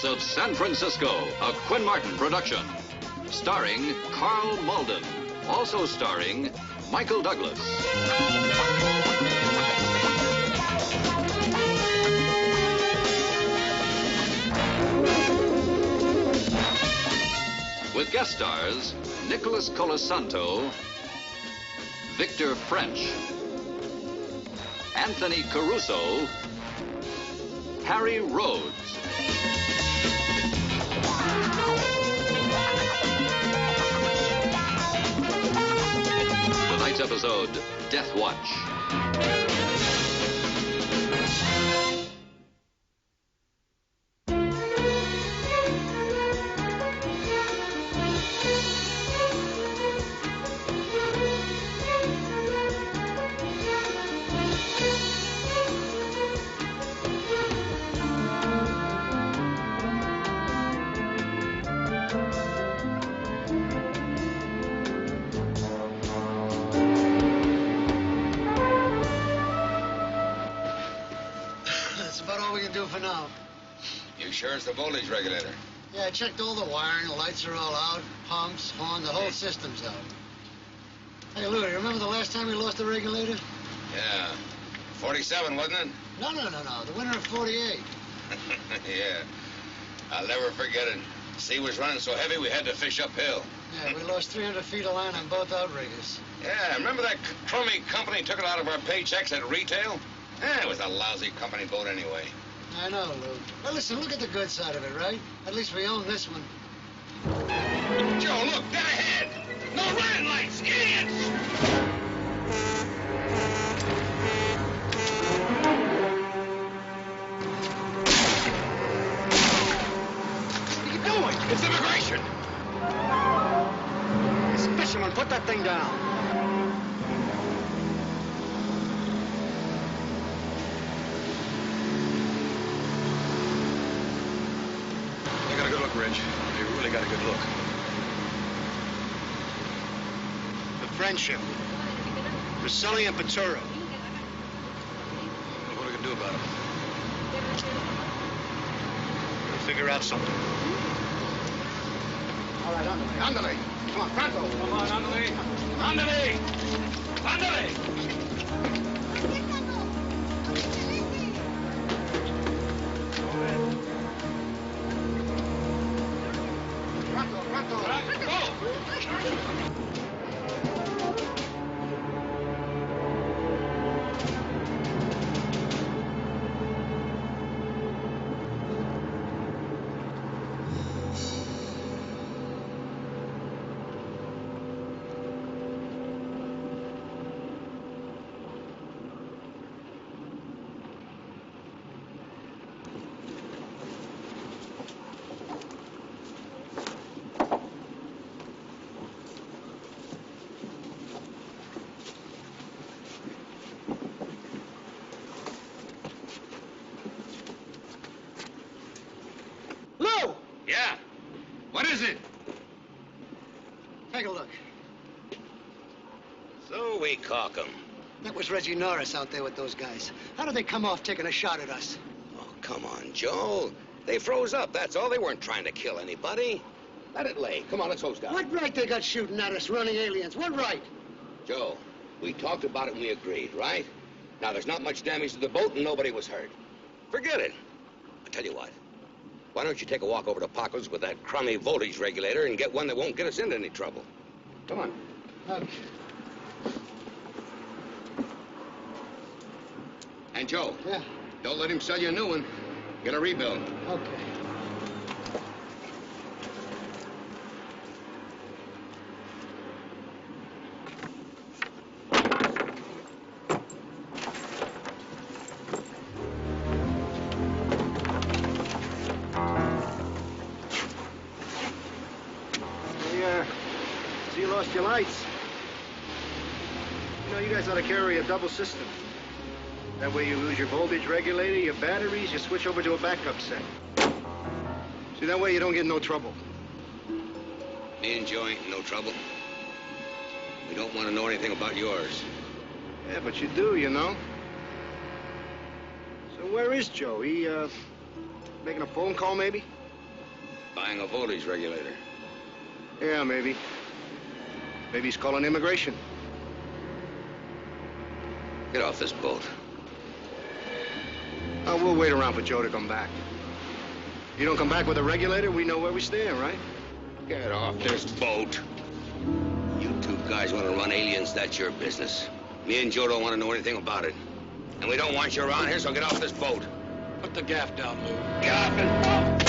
of San Francisco, a Quinn Martin production. Starring Karl Malden. Also starring Michael Douglas. With guest stars Nicholas Colasanto, Victor French, Anthony Caruso, Harry Rhodes. Tonight's episode, Death Watch. Sure it's the voltage regulator. Yeah, I checked all the wiring. The lights are all out. Pumps, horn, the whole system's out. Hey, Lou, you remember the last time we lost the regulator? Yeah. 47, wasn't it? No. The winter of 48. Yeah. I'll never forget it. The sea was running so heavy we had to fish uphill. Yeah, we lost 300 feet of line on both outriggers. Yeah, remember that crummy company took it out of our paychecks at retail? Yeah, it was a lousy company boat anyway. I know, Lou. Well, listen, look at the good side of it, right? At least we own this one. Joe, look, dead ahead! No running lights, idiots! What are you doing? It's immigration! This fisherman, put that thing down. Rich. You really got a good look. The friendship. Roselli and Peturo. What are we gonna do about it? We'll figure out something. All right, andale. Come on, pronto. Come on, andale. Andale! What is it? Take a look. So we cock 'em. That was Reggie Norris out there with those guys. How did they come off taking a shot at us? Oh, come on, Joe. They froze up, that's all. They weren't trying to kill anybody. Let it lay. Come on, let's hose down. What right they got shooting at us, running aliens? What right? Joe, we talked about it and we agreed, right? Now, there's not much damage to the boat and nobody was hurt. Forget it. I tell you what. Why don't you take a walk over to Paco's with that crummy voltage regulator and get one that won't get us into any trouble? Come on. Okay. And Joe. Yeah? Don't let him sell you a new one. Get a rebuild. Okay. You lost your lights. You know, you guys ought to carry a double system. That way you lose your voltage regulator, your batteries, you switch over to a backup set. See, that way you don't get in no trouble. Me and Joe ain't in no trouble. We don't want to know anything about yours. Yeah, but you do, you know. So where is Joe? He, making a phone call, maybe? Buying a voltage regulator. Yeah, maybe. Maybe he's calling immigration. Get off this boat. Oh, we'll wait around for Joe to come back. You don't come back with a regulator, we know where we stand, right? Get off this boat. You two guys want to run aliens, that's your business. Me and Joe don't want to know anything about it. And we don't want you around here, so get off this boat. Put the gaff down, Lou. Get off this boat!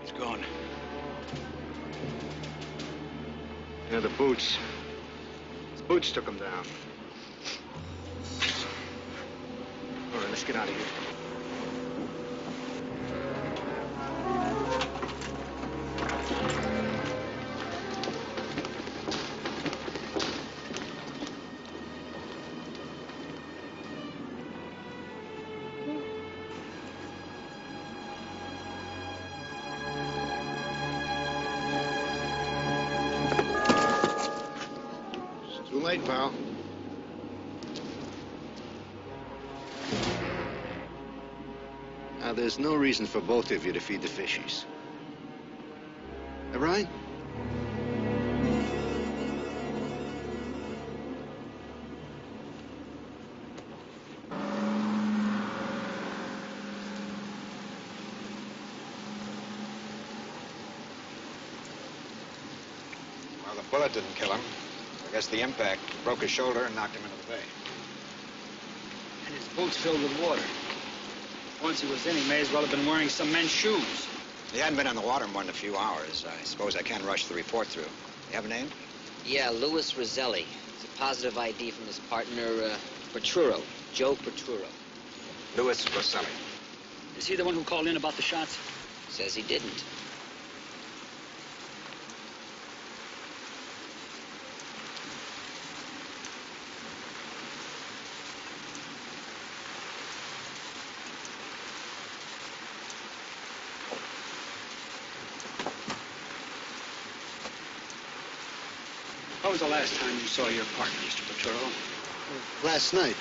He's gone. Yeah, the boots. His boots took him down. All right, let's get out of here. Too late, pal. Now, there's no reason for both of you to feed the fishies. All right? Well, the bullet didn't kill him. I guess the impact broke his shoulder and knocked him into the bay. And his boots filled with water. Once he was in, he may as well have been wearing some men's shoes. He hadn't been in the water more than a few hours. I suppose I can't rush the report through. You have a name? Yeah, Louis Roselli. It's a positive ID from his partner, Petruro. Joe Petruro. Louis Roselli. Is he the one who called in about the shots? Says he didn't. When was the last time you saw your partner, Mr. Petruro? Last night.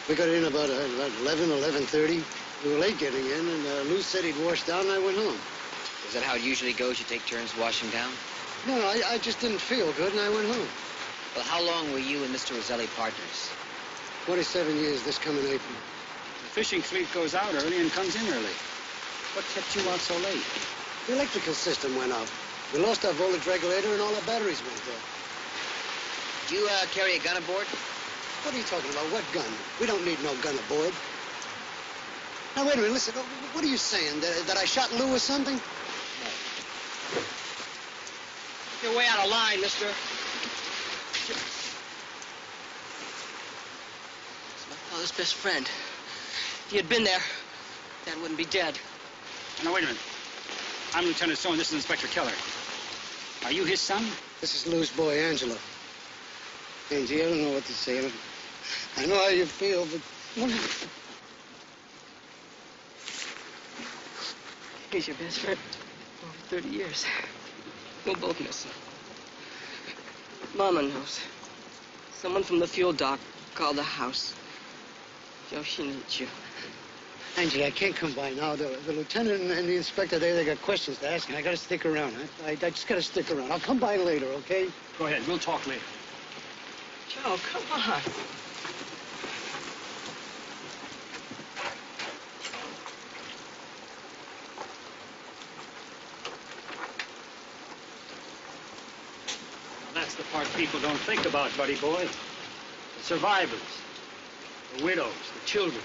We got in about 11, 11:30. We were late getting in, and Lou said he'd wash down, and I went home. Is that how it usually goes? You take turns washing down? No, I just didn't feel good, and I went home. Well, how long were you and Mr. Roselli partners? 27 years this coming April. The fishing fleet goes out early and comes in early. What kept you out so late? The electrical system went out. We lost our voltage regulator, and all our batteries went dead. Do you carry a gun aboard? What are you talking about? What gun? We don't need no gun aboard. Now, wait a minute, listen. What are you saying? That I shot Lou or something? You're way out of line, mister. It's my father's best friend. If he had been there, Dad wouldn't be dead. Now, wait a minute. I'm Lieutenant Stone. This is Inspector Keller. Are you his son? This is Lou's boy, Angelo. Angie, I don't know what to say. I know how you feel, but... He's your best friend. Over 30 years. We'll both miss him. Mama knows. Someone from the fuel dock called the house. Joe, she needs you. Angie, I can't come by now. The lieutenant and the inspector, they got questions to ask, and I got to stick around. I just got to stick around. I'll come by later, okay? Go ahead. We'll talk later. Joe, come on. That's the part people don't think about, buddy boy. The survivors, the widows, the children.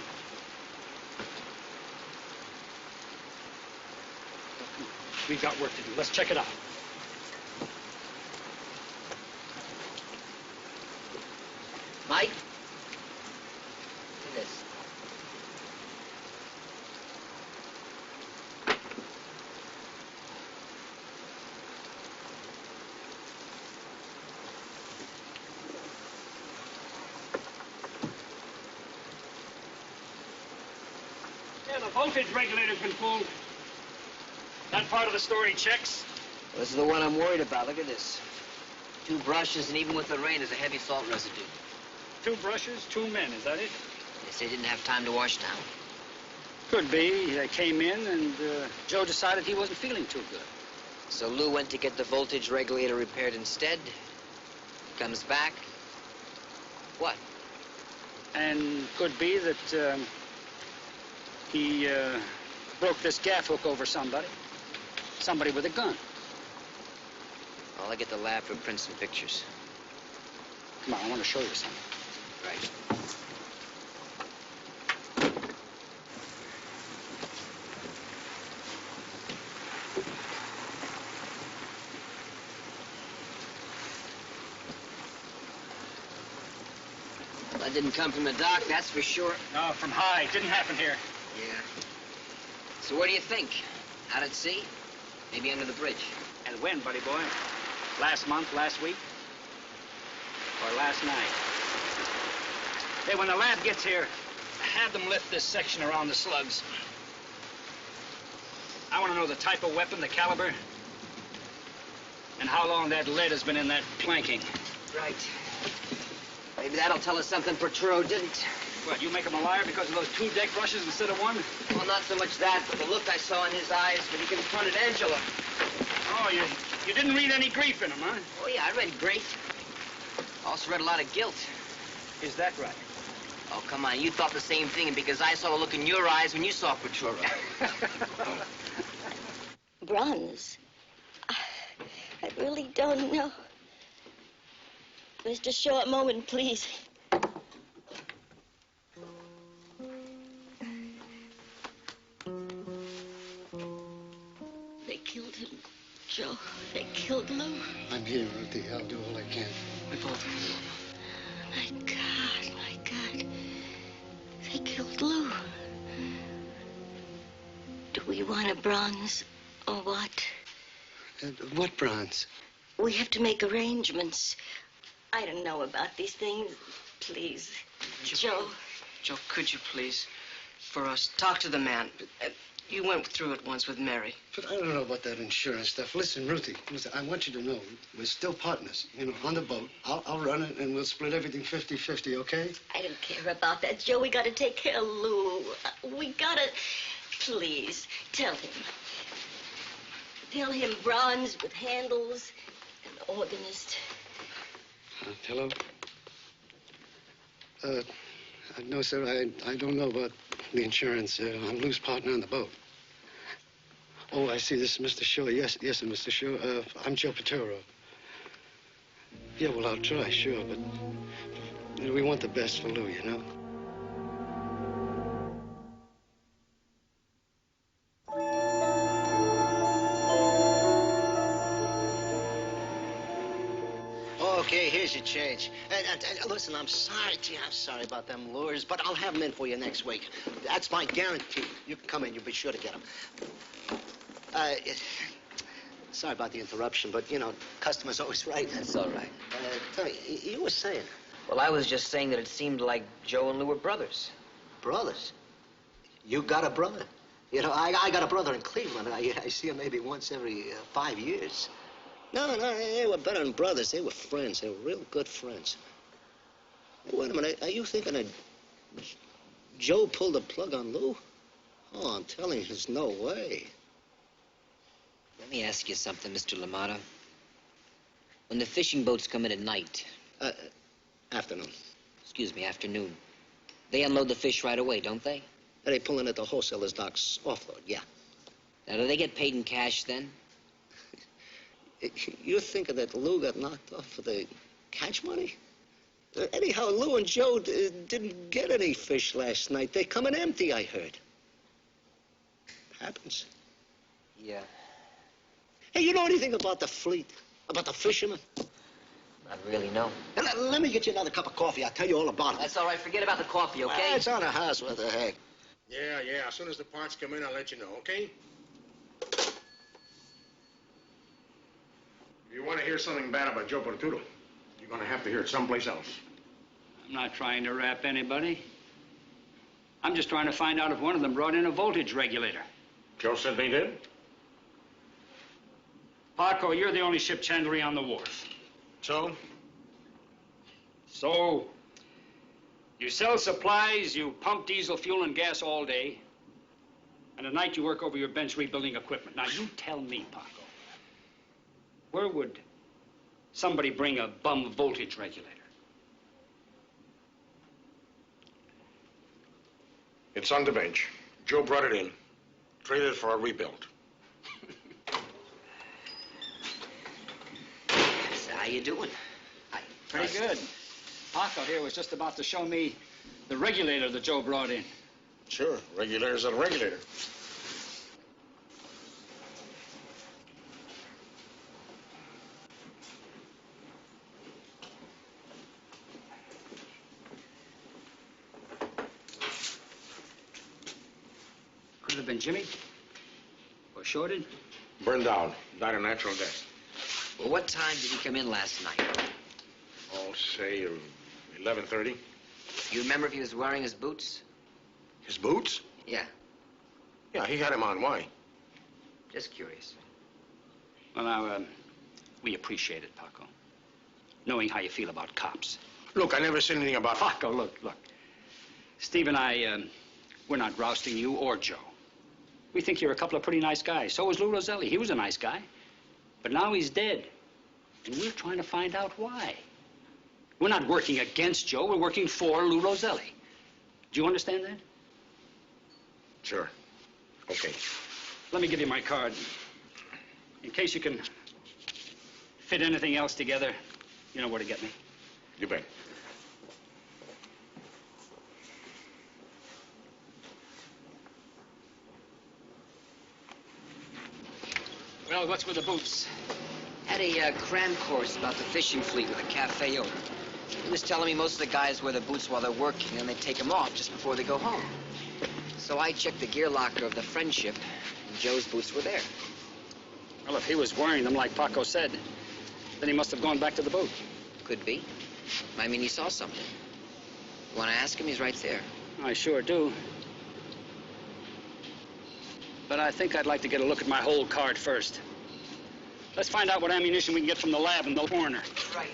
We've got work to do. Let's check it out. Mike? Do this. Yeah, the voltage regulator's been pulled. part of the story checks. Well, this is the one I'm worried about. Look at this. 2 brushes, and even with the rain, there's a heavy salt residue. 2 brushes, 2 men, is that it? They say they didn't have time to wash down. Could be. They came in, and Joe decided he wasn't feeling too good. So Lou went to get the voltage regulator repaired instead. Comes back. What? And could be that he broke this gaff hook over somebody. Somebody with a gun. I'll get the lab for prints and pictures. Come on, I want to show you something. Right. Well, that didn't come from the dock, that's for sure. No, from high. Didn't happen here. Yeah. So what do you think? Out at sea? Maybe under the bridge? And when, buddy boy? Last month, last week? Or last night? Hey, when the lab gets here, have them lift this section around the slugs. I want to know the type of weapon, the caliber, and how long that lead has been in that planking. Right. Maybe that'll tell us something Porturo didn't. What, you make him a liar because of those 2 deck brushes instead of 1? Well, not so much that, but the look I saw in his eyes when he confronted Angela. Oh, you didn't read any grief in him, huh? Oh, yeah, I read grief. Also read a lot of guilt. Is that right? Oh, come on, you thought the same thing because I saw the look in your eyes when you saw Porturo. Bronze? I really don't know. Mr. Shaw, a moment, please. They killed him, Joe. They killed Lou. I'm here, Ruthie. I'll do all I can. We both will. My God, my God. They killed Lou. Do we want a bronze or what? What bronze? We have to make arrangements. I don't know about these things. Please, Joe. Joe, could you please, for us, talk to the man. You went through it once with Mary. But I don't know about that insurance stuff. Listen, Ruthie, listen, I want you to know we're still partners, you know, on the boat. I'll run it, and we'll split everything 50-50, okay? I don't care about that, Joe. We gotta take care of Lou. We gotta... Please, tell him. Tell him bronze with handles, an organist. Hello? No, sir, I don't know about the insurance. I'm Lou's partner on the boat. Oh, I see. This is Mr. Shaw. Yes, Mr. Shaw. I'm Joe Porturo. Yeah, well, I'll try, sure, but you know, we want the best for Lou, you know? Okay, here's your change. And listen, I'm sorry, gee, I'm sorry about them lures, but I'll have them in for you next week. That's my guarantee. You can come in, you'll be sure to get them. Sorry about the interruption, but, you know, customer's always right. That's all right. Tell me, you were saying? Well, I was just saying that it seemed like Joe and Lou were brothers. Brothers? You got a brother? You know, I got a brother in Cleveland. I see him maybe once every 5 years. No, they were better than brothers. They were friends. They were real good friends. Hey, wait a minute. Are you thinking that Joe pulled the plug on Lou? Oh, I'm telling you, there's no way. Let me ask you something, Mr. L'Amato. When the fishing boats come in at night... Afternoon. Excuse me, afternoon. They unload the fish right away, don't they? They pull in at the wholesaler's docks offload, yeah. Now, do they get paid in cash then? You're thinking that Lou got knocked off for the catch money? Anyhow, Lou and Joe didn't get any fish last night. They come in empty, I heard. Happens. Yeah. Hey, you know anything about the fleet? About the fishermen? Not really, no. Let me get you another cup of coffee. I'll tell you all about it. That's all right. Forget about the coffee, okay? It's on the house. What the heck? Yeah. As soon as the parts come in, I'll let you know, okay? If you want to hear something bad about Joe Porturo, you're going to have to hear it someplace else. I'm not trying to rap anybody. I'm just trying to find out if one of them brought in a voltage regulator. Joe said they did? Paco, you're the only ship chandlery on the wharf. So? So, you sell supplies, you pump diesel fuel and gas all day, and at night you work over your bench rebuilding equipment. Now, you tell me, Paco, where would somebody bring a bum voltage regulator? It's on the bench. Joe brought it in. Traded it for a rebuild. So how you doing? Pretty good. Paco here was just about to show me the regulator that Joe brought in. Sure, regulator's a regulator. Could have been Jimmy. Or shorted. Burned down. Died of natural death. Well, what time did he come in last night? Oh, say 11:30. You remember if he was wearing his boots? His boots? Yeah, Yeah, he had him on. Why? just curious. Well, now, we appreciate it, Paco. Knowing how you feel about cops. Look, I never said anything about... Paco, look. Steve and I, we're not rousting you or Joe. We think you're a couple of pretty nice guys. So was Lou Roselli. He was a nice guy. But now he's dead. And we're trying to find out why. We're not working against Joe. We're working for Lou Roselli. Do you understand that? Sure. Okay. Let me give you my card. In case you can fit anything else together, you know where to get me. You bet. Well, what's with the boots? Had a cram course about the fishing fleet with a cafe owner. He was telling me most of the guys wear their boots while they're working, and they take them off just before they go home. So I checked the gear locker of the Friendship, and Joe's boots were there. Well, if he was wearing them like Paco said, then he must have gone back to the boat. Could be. I mean, he saw something. You want to ask him? He's right there. I sure do. But I think I'd like to get a look at my whole card first. Let's find out what ammunition we can get from the lab and the coroner. Right.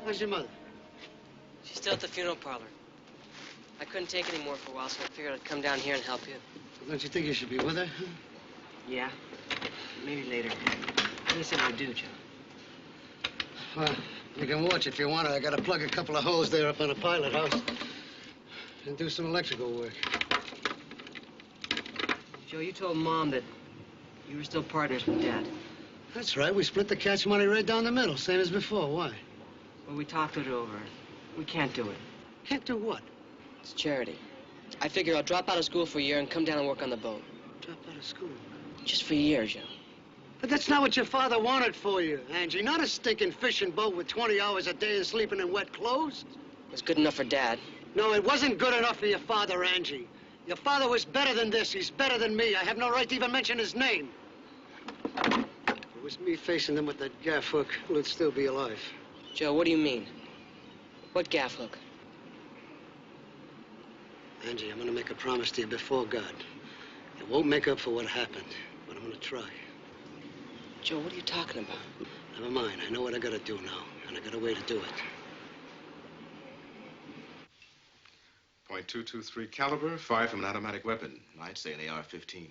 Where's your mother? She's still at the funeral parlor. I couldn't take any more for a while, so I figured I'd come down here and help you. Don't you think you should be with her? Yeah, maybe later. What do you think we do, Joe? Well, you can watch if you want to. I got to plug a couple of holes there up on the pilot house and do some electrical work. Joe, you told Mom that you were still partners with Dad. That's right. We split the catch money right down the middle, same as before. Why? Well, we talked it over. We can't do it. Can't do what? It's charity. I figure I'll drop out of school for a year and come down and work on the boat. Drop out of school. Just for a year, Joe. But that's not what your father wanted for you, Angie. Not a stinking fishing boat with 20 hours a day and sleeping in wet clothes. It was good enough for Dad. No, it wasn't good enough for your father, Angie. Your father was better than this. He's better than me. I have no right to even mention his name. If it was me facing them with that gaff hook, we'd still be alive. Joe, what do you mean? What gaff hook? Angie, I'm going to make a promise to you before God. It won't make up for what happened, but I'm going to try. Joe, what are you talking about? Never mind. I know what I got to do now, and I got a way to do it. .223 caliber, fired from an automatic weapon. I'd say an AR-15.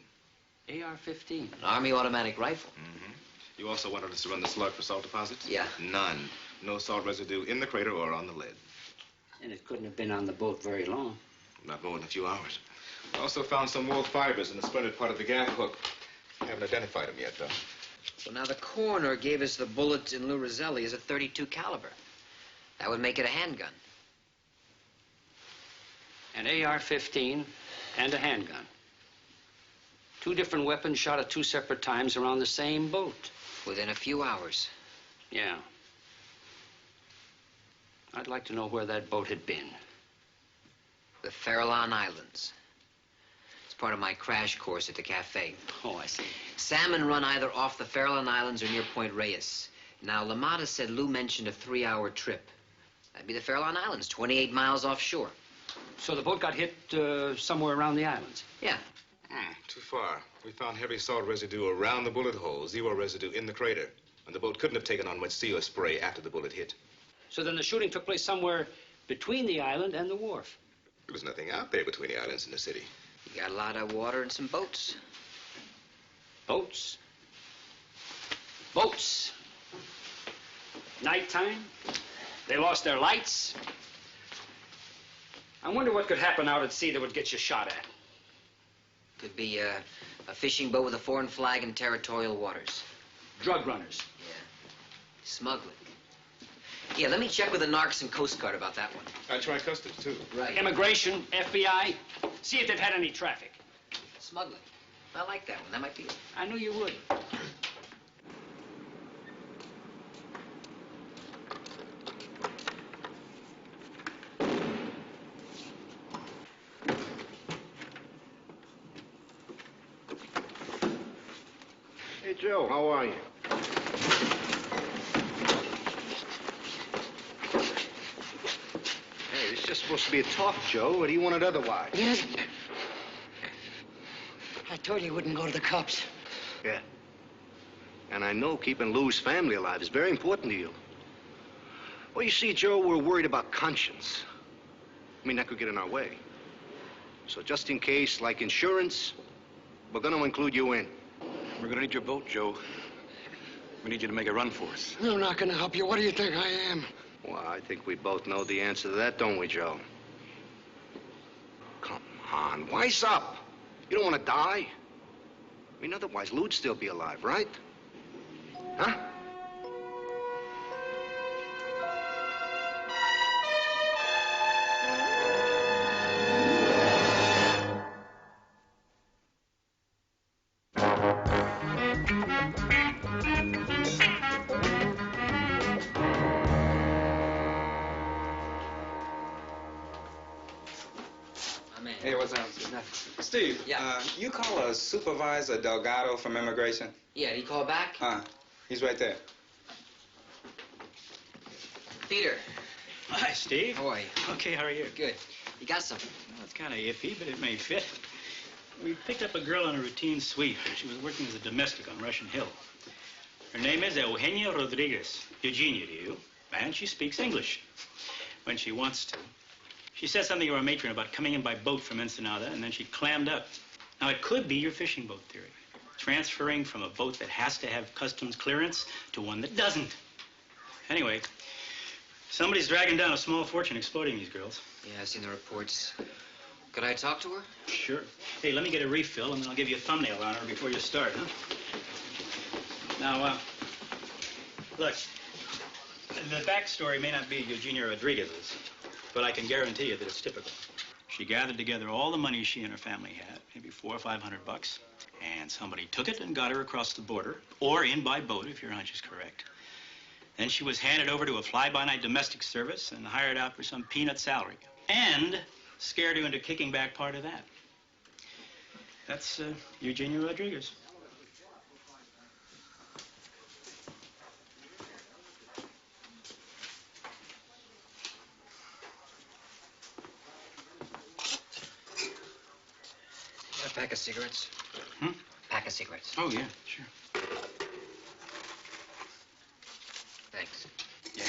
AR-15? An Army automatic rifle. Mm-hmm. You also wanted us to run the slug for salt deposits? Yeah. None. No salt residue in the crater or on the lid. And it couldn't have been on the boat very long. Not more than a few hours. We also found some wool fibers in the splintered part of the gaff hook. Haven't identified them yet, though. So now the coroner gave us the bullet in Lou Roselli as a .32 caliber. That would make it a handgun. An AR-15 and a handgun. Two different weapons shot at two separate times around the same boat. Within a few hours. Yeah. I'd like to know where that boat had been. The Farallon Islands. It's part of my crash course at the cafe. Oh, I see. Salmon run either off the Farallon Islands or near Point Reyes. Now, LaMotta said Lou mentioned a 3-hour trip. That'd be the Farallon Islands, 28 miles offshore. So the boat got hit somewhere around the islands? Yeah. Too far. We found heavy salt residue around the bullet hole, zero residue in the crater. And the boat couldn't have taken on much seal spray after the bullet hit. So then the shooting took place somewhere between the island and the wharf? There was nothing out there between the islands and the city. You got a lot of water and some boats. Boats? Boats. Nighttime. They lost their lights. I wonder what could happen out at sea that would get you shot at. Could be a fishing boat with a foreign flag in territorial waters. Drug runners. Yeah. Smuggling. Yeah, let me check with the narcs and Coast Guard about that one. I'd try customs, too. Right. Immigration, FBI. See if they've had any traffic. Smuggling. I like that one. That might be it. I knew you would. Hey, Joe, how are you? Hey, it's just supposed to be a talk, Joe. Or do you want it otherwise? Yes. I told you you wouldn't go to the cops. Yeah. And I know keeping Lou's family alive is very important to you. Well, you see, Joe, we're worried about conscience. I mean, that could get in our way. So just in case, like insurance, we're going to include you in. We're going to need your boat, Joe. We need you to make a run for us. I'm not going to help you. What do you think I am? Well, I think we both know the answer to that, don't we, Joe? Come on, wise up. You don't want to die. I mean, otherwise, Lou'd still be alive, right? Huh? Hey, what's up? Steve, Yeah. You call a supervisor Delgado from immigration? Yeah, did he call back? He's right there. Peter. Hi, Steve. How are you? Okay, how are you? Good. You got something? Well, it's kind of iffy, but it may fit. We picked up a girl on a routine sweep. She was working as a domestic on Russian Hill. Her name is Eugenia Rodriguez. Eugenia to you. And she speaks English. When she wants to. She said something to our matron about coming in by boat from Ensenada, and then she clammed up. Now, it could be your fishing boat theory. Transferring from a boat that has to have customs clearance to one that doesn't. Anyway, somebody's dragging down a small fortune exploiting these girls. Yeah, I've seen the reports. Could I talk to her? Sure. Hey, let me get a refill, and then I'll give you a thumbnail on her before you start, huh? Now, look, the backstory may not be Eugenia Rodriguez's, but I can guarantee you that it's typical. She gathered together all the money she and her family had, maybe $400 or $500, and somebody took it and got her across the border, or in by boat, if your hunch is correct. Then she was handed over to a fly-by-night domestic service and hired out for some peanut salary, and scared her into kicking back part of that. That's Eugenia Rodriguez. A pack of cigarettes? Hmm? Pack of cigarettes. Oh, yeah, sure. Thanks. Yeah.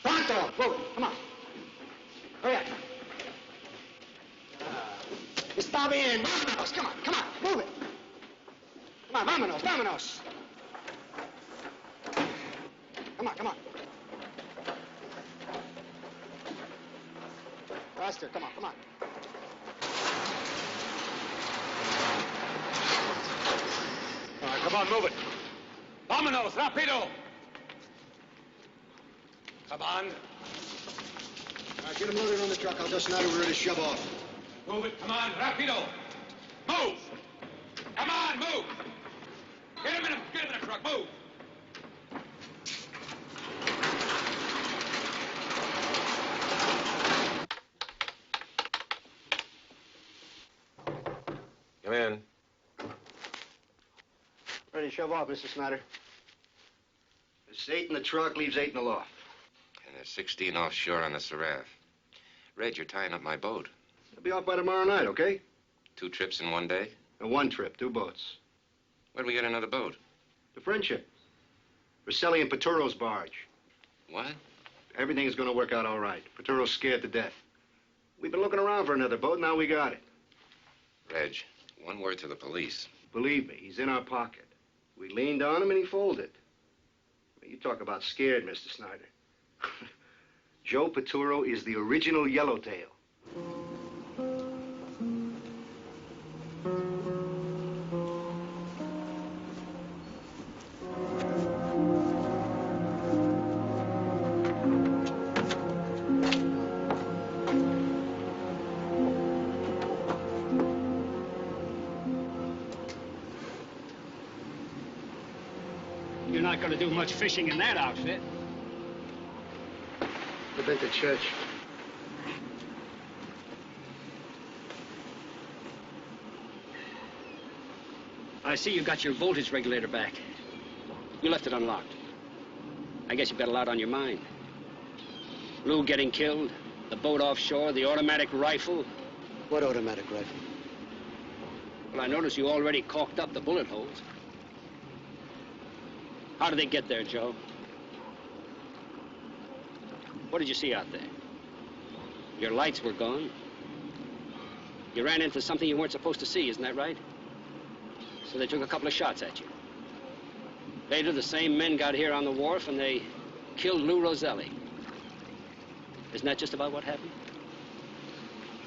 Pronto! Whoa, come on. Hurry up. Está bien. Vámonos. Come on. Move it. Come on, vámonos. Come on. Faster, come on. All right, come on, move it. Vámonos, rápido! Come on. All right, get him loaded on the truck. I'll tell Snyder we're ready to shove off. Move it, come on, rápido! Move! Come on, move! Get him in the truck, move! Come in. Ready to shove off, Mr. Snyder. There's 8 in the truck, leaves 8 in the loft. And there's 16 offshore on the Seraph. Red, you're tying up my boat. I'll be off by tomorrow night, okay? 2 trips in one day? And 1 trip, 2 boats. Where'd we get another boat? The Friendship. Roselli and Paturo's barge. What? Everything is going to work out all right. Paturo's scared to death. We've been looking around for another boat, now we got it. Reg, one word to the police. Believe me, he's in our pocket. We leaned on him and he folded. You talk about scared, Mr. Snyder. Joe Paturo is the original Yellowtail. You're not going to do much fishing in that outfit. I've been to church. I see you got your voltage regulator back. You left it unlocked. I guess you've got a lot on your mind. Lou getting killed, the boat offshore, the automatic rifle. What automatic rifle? Well, I noticed you already caulked up the bullet holes. How did they get there, Joe? What did you see out there? Your lights were gone. You ran into something you weren't supposed to see, isn't that right? So they took a couple of shots at you. Later, the same men got here on the wharf and they killed Lou Roselli. Isn't that just about what happened?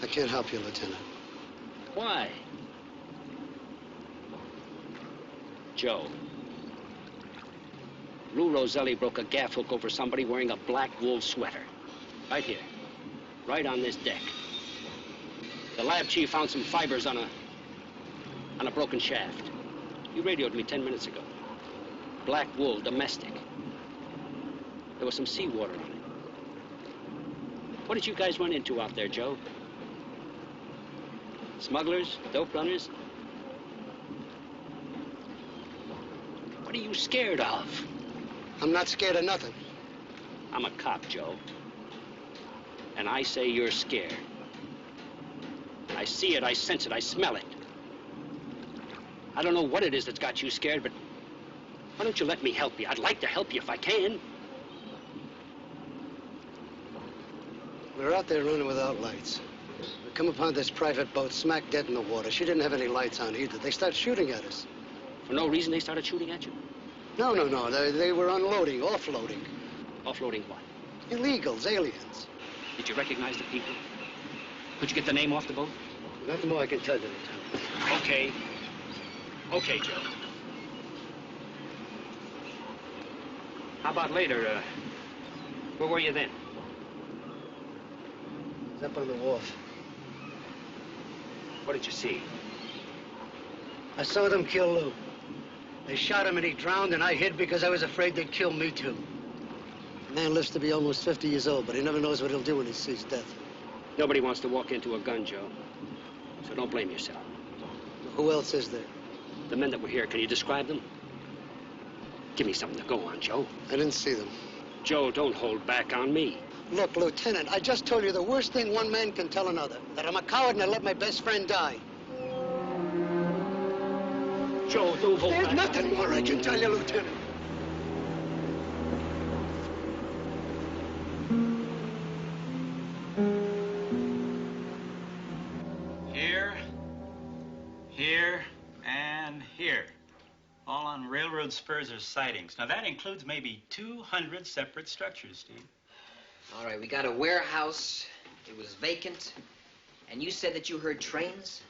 I can't help you, Lieutenant. Why? Joe. Lou Roselli broke a gaff hook over somebody wearing a black wool sweater. Right here. Right on this deck. The lab chief found some fibers on a broken shaft. You radioed me 10 minutes ago. Black wool, domestic. There was some seawater on it. What did you guys run into out there, Joe? Smugglers? Dope runners? What are you scared of? I'm not scared of nothing. I'm a cop, Joe. And I say you're scared. I see it, I sense it, I smell it. I don't know what it is that's got you scared, but why don't you let me help you? I'd like to help you if I can. We're out there running without lights. We come upon this private boat smack dead in the water. She didn't have any lights on either. They started shooting at us. For no reason they started shooting at you? No. They were unloading, offloading. Offloading what? Illegals, aliens. Did you recognize the people? Could you get the name off the boat? Nothing more I can tell you, Lieutenant. Okay. Okay, Joe. How about later? Where were you then? It's up on the wharf. What did you see? I saw them kill Lou. They shot him and he drowned, and I hid because I was afraid they'd kill me, too. A man lives to be almost 50 years old, but he never knows what he'll do when he sees death. Nobody wants to walk into a gun, Joe. So don't blame yourself. Who else is there? The men that were here, can you describe them? Give me something to go on, Joe. I didn't see them. Joe, don't hold back on me. Look, Lieutenant, I just told you the worst thing one man can tell another. That I'm a coward and I let my best friend die. Joe, don't hold back. There's nothing more I can tell you, Lieutenant. Here, and here. All on railroad spurs or sidings. Now, that includes maybe 200 separate structures, Steve. All right, we got a warehouse. It was vacant. And you said that you heard trains?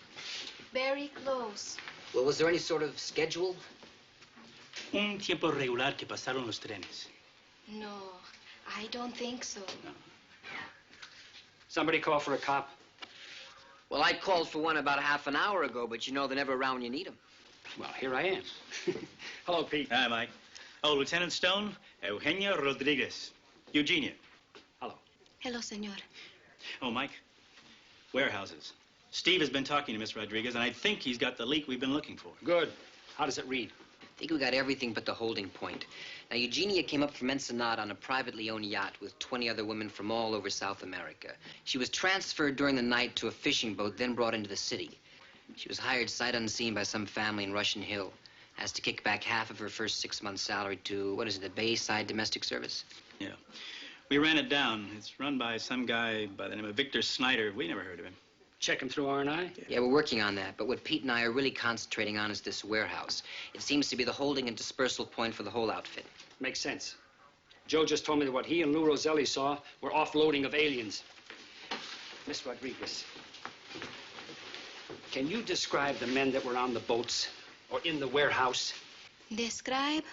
Very close. Well, was there any sort of schedule? un tiempo regular que pasaron los trenes. No, I don't think so. No. Somebody call for a cop? Well, I called for one about a half an hour ago, but you know they're never around when you need them. Well, here I am. Hello, Pete. Hi, Mike. Oh, Lieutenant Stone, Eugenia Rodriguez. Eugenia. Hello. Hello, senor. Oh, Mike, warehouses. Steve has been talking to Miss Rodriguez, and I think he's got the leak we've been looking for. Good. How does it read? I think we got everything but the holding point. Now, Eugenia came up from Ensenada on a privately owned yacht with 20 other women from all over South America. She was transferred during the night to a fishing boat, then brought into the city. She was hired sight unseen by some family in Russian Hill. Has to kick back half of her first 6 months' salary to, what is it, the Bayside Domestic Service? Yeah. We ran it down. It's run by some guy by the name of Victor Snyder. We never heard of him. Check him through R&I? Yeah, we're working on that. But what Pete and I are really concentrating on is this warehouse. It seems to be the holding and dispersal point for the whole outfit. Makes sense. Joe just told me that what he and Lou Roselli saw were offloading of aliens. Miss Rodriguez, can you describe the men that were on the boats or in the warehouse? Describe?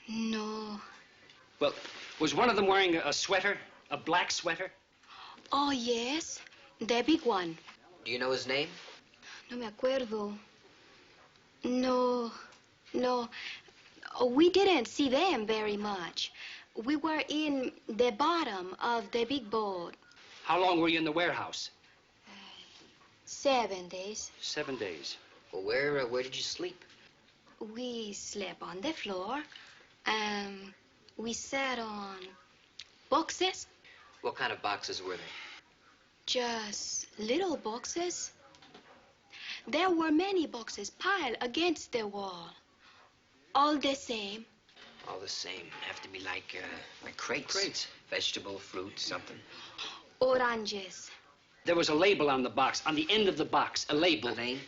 No. Well, was one of them wearing a sweater? A black sweater? Oh, yes. The big one. Do you know his name? No me acuerdo. No. We didn't see them very much. We were in the bottom of the big boat. How long were you in the warehouse? 7 days. 7 days. Well, where did you sleep? We slept on the floor. We sat on boxes. What kind of boxes were they? Just little boxes. There were many boxes piled against the wall. All the same. All the same. Have to be like crates. Crates. Vegetable, fruit, something. Oranges. There was a label on the box, on the end of the box, a label. A name?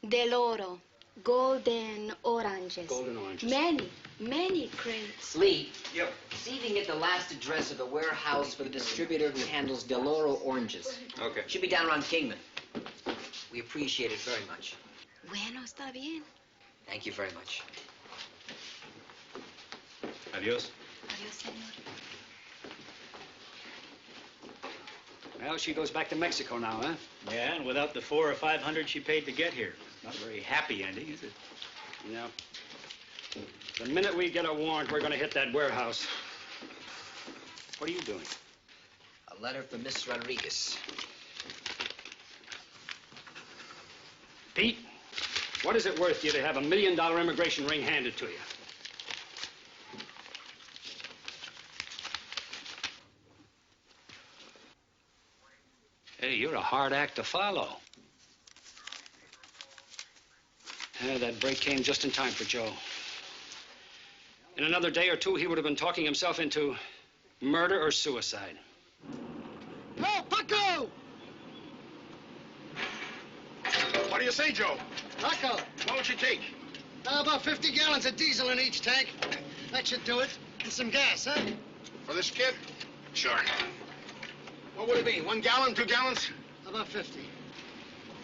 Del Oro. Golden oranges. Golden oranges. Many crates. Lee. Yep. See if you can get the last address of the warehouse for the distributor who handles Del Oro oranges. Okay. Should be down around Kingman. We appreciate it very much. Bueno, está bien. Thank you very much. Adios. Adiós, senor. Well, she goes back to Mexico now, huh? Yeah, and without the $400 or $500 she paid to get here. Not a very happy ending, is it? No. The minute we get a warrant, we're going to hit that warehouse. What are you doing? A letter for Miss Rodriguez. Pete, what is it worth to you to have $1 million immigration ring handed to you? Hey, you're a hard act to follow. That break came just in time for Joe. In another day or two, he would have been talking himself into murder or suicide. Oh, Paco! What do you say, Joe? Paco! What would you take? About 50 gallons of diesel in each tank. That should do it. And some gas, huh? For this kid? Sure. What would it be? 1 gallon, 2 gallons? About 50.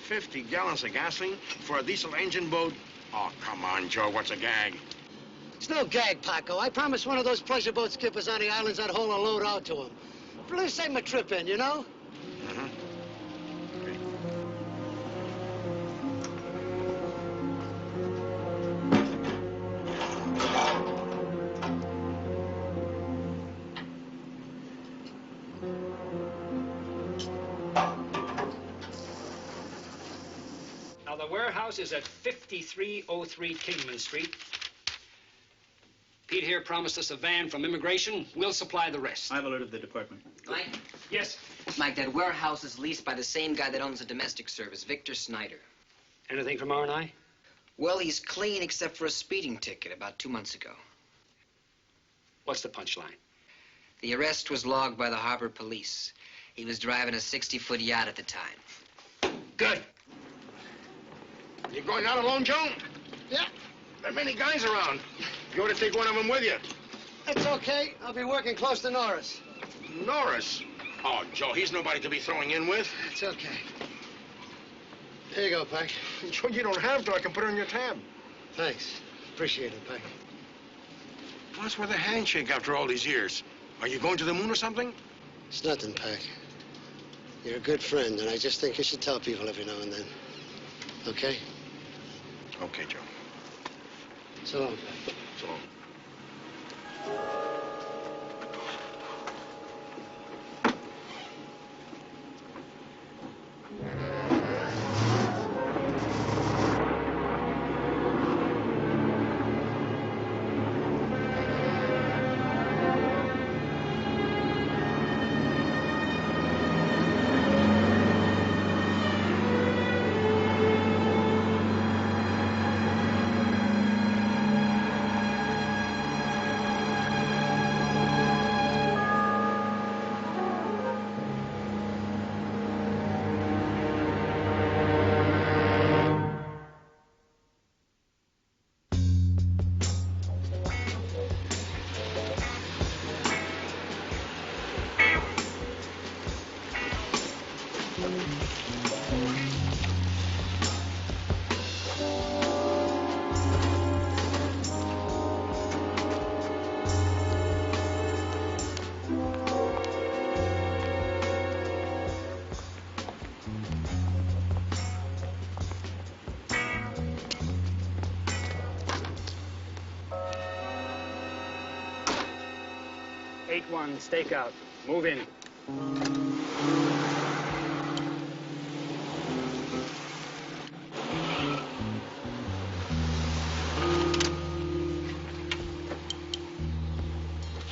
50 gallons of gasoline for a diesel engine boat? Oh, come on, Joe. What's a gag? It's no gag, Paco. I promised one of those pleasure boat skippers on the islands I'd haul a load out to him. For at least save my trip in, you know? Uh-huh. Okay. Now, the warehouse is at 5303 Kingman Street. Pete here promised us a van from immigration. We'll supply the rest. I've alerted the department. Mike? Yes? Mike, that warehouse is leased by the same guy that owns the domestic service, Victor Snyder. Anything from R&I? Well, he's clean except for a speeding ticket about 2 months ago. What's the punchline? The arrest was logged by the harbor police. He was driving a 60-foot yacht at the time. Good. You going out alone, Joe? Yeah. There are many guys around. You ought to take one of them with you. It's okay. I'll be working close to Norris. Norris? Oh, Joe, he's nobody to be throwing in with. It's okay. Here you go, Pac. Joe, you don't have to. I can put it on your tab. Thanks. Appreciate it, Pac. What's with the handshake after all these years? Are you going to the moon or something? It's nothing, Pac. You're a good friend, and I just think you should tell people every now and then. Okay? Okay, Joe. So long, Pac. So long. Stakeout. Move in.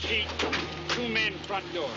Sheet, 2 men front door.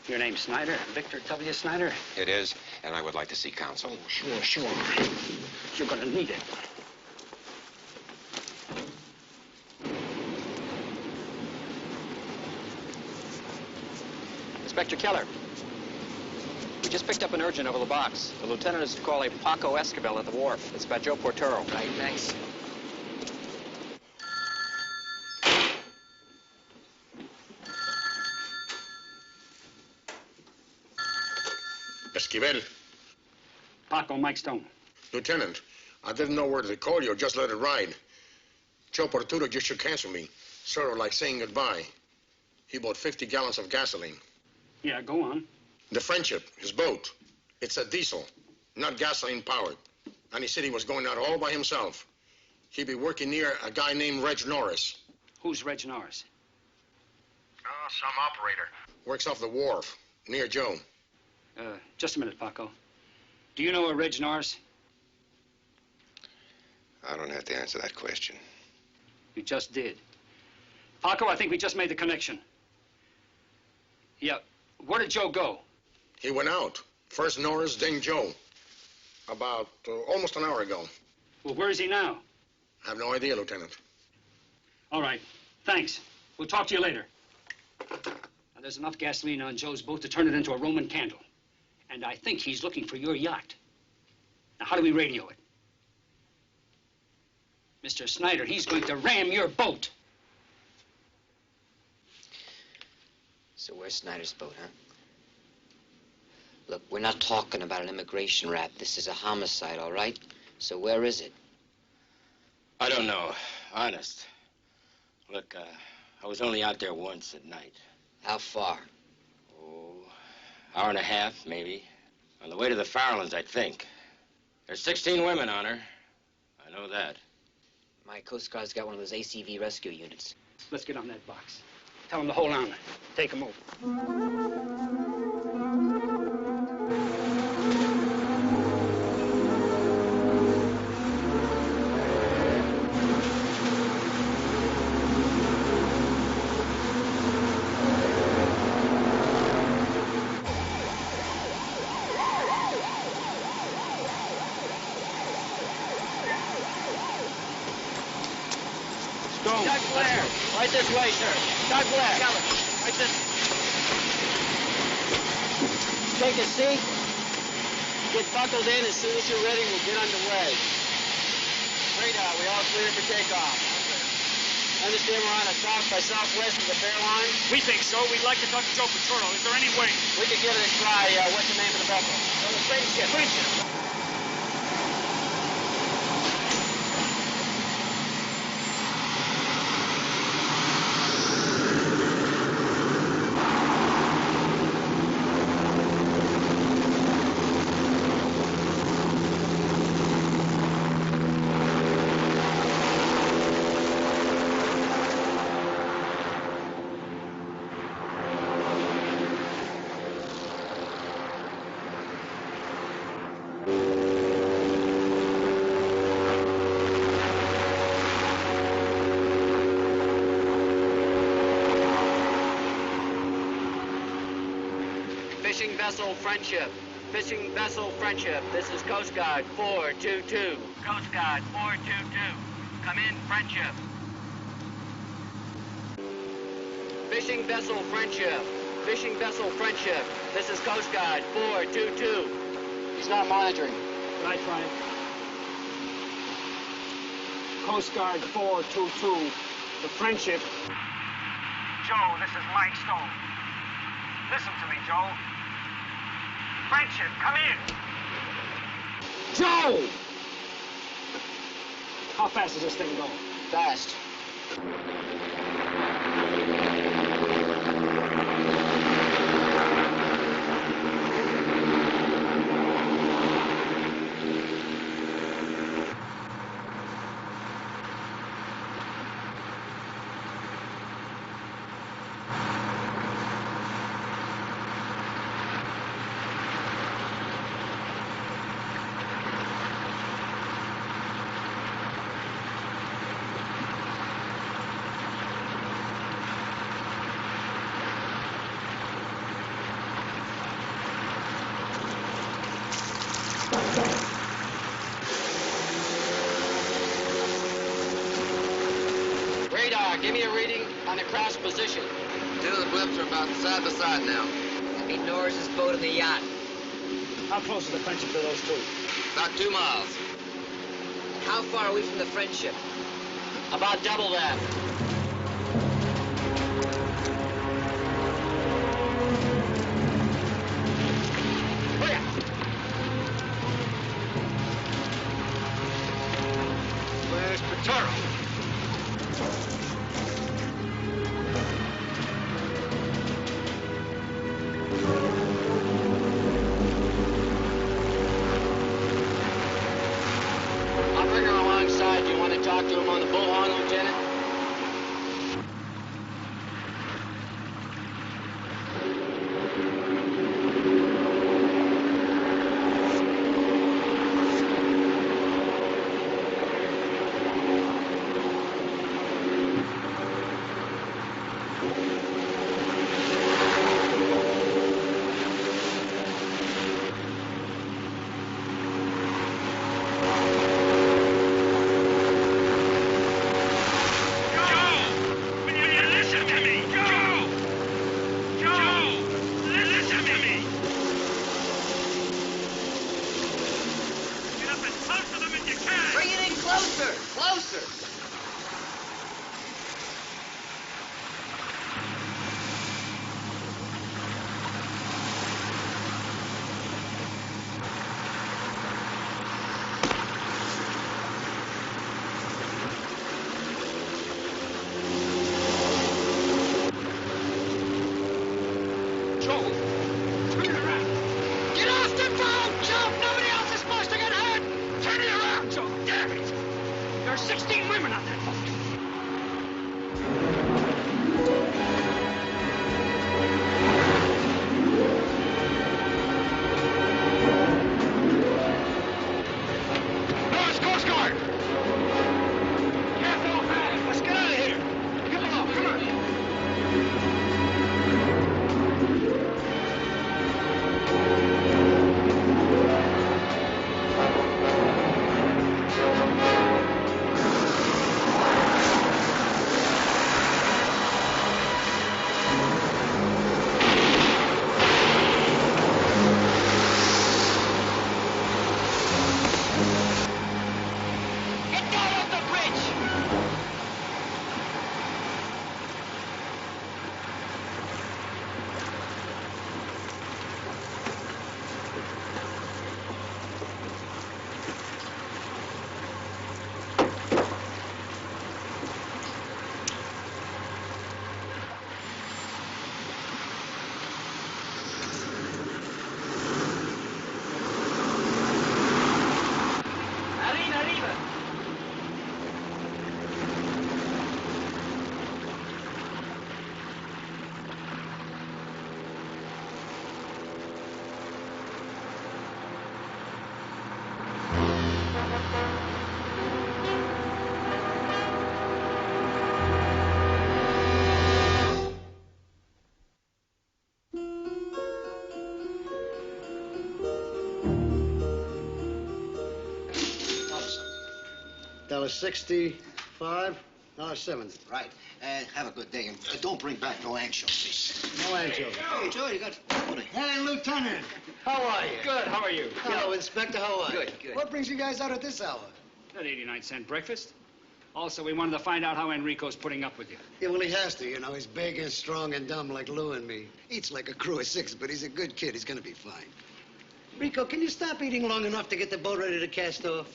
Your name's Snyder? Victor W. Snyder? It is, and I would like to see counsel. Oh, sure. You're gonna need it. Inspector Keller. We just picked up an urgent over the box. The lieutenant is to call a Paco Escobar at the wharf. It's about Joe Portero. Right, thanks. Esquivel. Paco, Mike Stone. Lieutenant, I didn't know whether to call you or just let it ride. Joe Portero just shook hands with me, sort of like saying goodbye. He bought 50 gallons of gasoline. Yeah, go on. The Friendship, his boat. It's a diesel, not gasoline powered. And he said he was going out all by himself. He'd be working near a guy named Reg Norris. Who's Reg Norris? Oh, some operator. Works off the wharf, near Joe. Just a minute, Paco. Do you know a Reg Norris? I don't have to answer that question. You just did. Paco, I think we just made the connection. Yeah, where did Joe go? He went out. First Norris, then Joe. About almost an hour ago. Well, where is he now? I have no idea, Lieutenant. All right, thanks. We'll talk to you later. Now, there's enough gasoline on Joe's boat to turn it into a Roman candle. And I think he's looking for your yacht. Now, how do we radio it? Mr. Snyder, he's going to ram your boat. So where's Snyder's boat, huh? Look, we're not talking about an immigration rap. This is a homicide, all right? So where is it? I don't know, honest. Look, I was only out there once at night. How far? Oh, Hour and a half, maybe. On the way to the Farallands, I think. There's 16 women on her. I know that. My Coast Guard's got one of those ACV rescue units. Let's get on that box. Tell them to hold on. Take them over. Right this way, sir. Doug Blair. Right this. Take a seat. Get buckled in. As soon as you're ready, we'll get underway. Radar, we all clear for takeoff. Understand we're on a south by southwest of the fair line? We think so. We'd like to talk to Joe Petoro. Is there any way? We could give it a try. What's the name of the vessel? The Friendship. Friendship. Fishing vessel Friendship. Fishing vessel Friendship. This is Coast Guard 422. Coast Guard 422. Come in, Friendship. Fishing vessel Friendship. Fishing vessel Friendship. This is Coast Guard 422. He's not monitoring. Can I try it? Coast Guard 422. The Friendship. Joe, this is Mike Stone. Listen to me, Joe. Friendship, come in. Joe! How fast is this thing going? Fast. Radar, give me a reading on the craft position. Two of the blips are about side by side now. That'd be Norris's boat and the yacht. How close is the Friendship to those two? About 2 miles. And how far are we from the Friendship? About double that. Where's Petoro? I'll bring her alongside. Do you want to talk to him on the bullhorn, Lieutenant? Joe! Turn around! were 16 women on that boat. $1.65, $1.70. Right. Have a good day. And don't bring back no anchovies. No anchovies. Hey, Joe, you got company. Hey, Lieutenant. How are you? Good, how are you? Hello, Inspector. How are you? Good, good. What brings you guys out at this hour? That 89-cent breakfast. Also, we wanted to find out how Enrico's putting up with you. Yeah, well, he has to, you know. He's big and strong and dumb like Lou and me. Eats like a crew of six, but he's a good kid. He's gonna be fine. Rico, can you stop eating long enough to get the boat ready to cast off?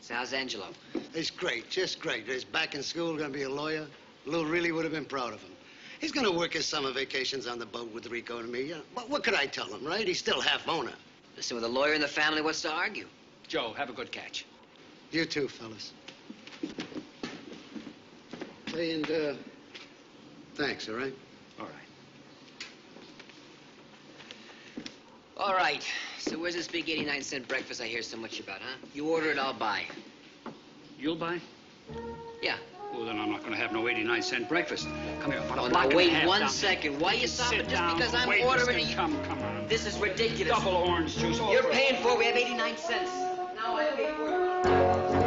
So how's Angelo? He's great, just great. He's back in school, gonna be a lawyer. Lou really would have been proud of him. He's gonna work his summer vacations on the boat with Rico and me. You know, what could I tell him, right? He's still half owner. Listen, with a lawyer in the family, what's to argue? Joe, have a good catch. You too, fellas. Hey, and, thanks, all right? All right. All right. So where's this big 89-cent breakfast I hear so much about, huh? You order it, I'll buy. You'll buy? Yeah. Well, then I'm not going to have no 89-cent breakfast. Come here, about a Oh, block now, and a wait half 1 down. second. Why are you stopping Sit just down. because I'm Wait, ordering mister. it? Come on. This is ridiculous. Double orange juice. You're paying for it. We have 89 cents. Now I pay for it.